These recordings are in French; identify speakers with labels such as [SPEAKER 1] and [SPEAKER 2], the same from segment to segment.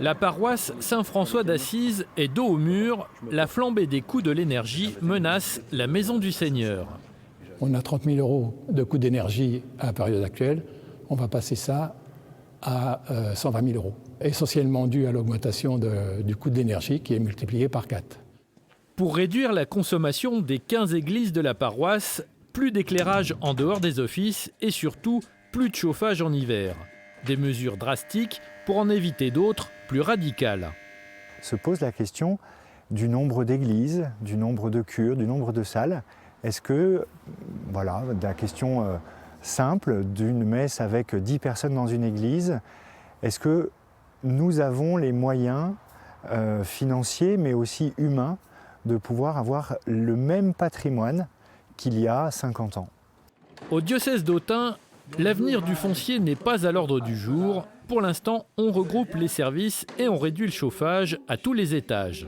[SPEAKER 1] La paroisse Saint-François d'Assise est dos au mur. La flambée des coûts de l'énergie menace la maison du Seigneur.
[SPEAKER 2] On a 30 000 € de coûts d'énergie à la période actuelle. On va passer ça à 120 000 €, essentiellement dû à l'augmentation du coût de l'énergie qui est multiplié par 4.
[SPEAKER 1] Pour réduire la consommation des 15 églises de la paroisse, plus d'éclairage en dehors des offices et surtout plus de chauffage en hiver. Des mesures drastiques pour en éviter d'autres plus radicales.
[SPEAKER 3] Se pose la question du nombre d'églises, du nombre de cures, du nombre de salles. Est-ce que, voilà, la question simple d'une messe avec 10 personnes dans une église, est-ce que nous avons les moyens financiers mais aussi humains de pouvoir avoir le même patrimoine qu'il y a 50 ans?
[SPEAKER 1] Au diocèse d'Autun, l'avenir du foncier n'est pas à l'ordre du jour. Pour l'instant, on regroupe les services et on réduit le chauffage à tous les étages.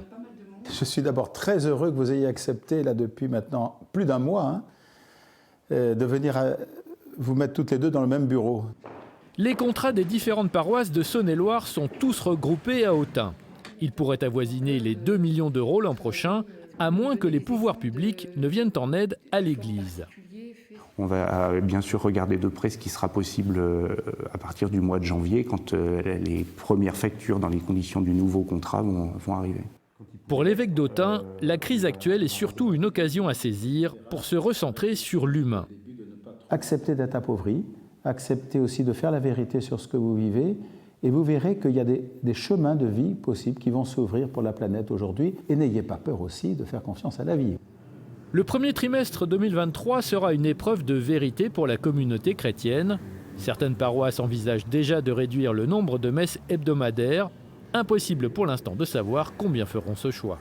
[SPEAKER 4] Je suis d'abord très heureux que vous ayez accepté, là, depuis maintenant plus d'un mois, de venir vous mettre toutes les deux dans le même bureau.
[SPEAKER 1] Les contrats des différentes paroisses de Saône-et-Loire sont tous regroupés à Autun. Ils pourraient avoisiner les 2 millions d'euros l'an prochain, à moins que les pouvoirs publics ne viennent en aide à l'Église.
[SPEAKER 5] On va bien sûr regarder de près ce qui sera possible à partir du mois de janvier, quand les premières factures dans les conditions du nouveau contrat vont arriver.
[SPEAKER 1] Pour l'évêque d'Autun, la crise actuelle est surtout une occasion à saisir pour se recentrer sur l'humain.
[SPEAKER 4] Acceptez d'être appauvri, acceptez aussi de faire la vérité sur ce que vous vivez, et vous verrez qu'il y a des chemins de vie possibles qui vont s'ouvrir pour la planète aujourd'hui. Et n'ayez pas peur aussi de faire confiance à la vie.
[SPEAKER 1] Le premier trimestre 2023 sera une épreuve de vérité pour la communauté chrétienne. Certaines paroisses envisagent déjà de réduire le nombre de messes hebdomadaires. Impossible pour l'instant de savoir combien feront ce choix.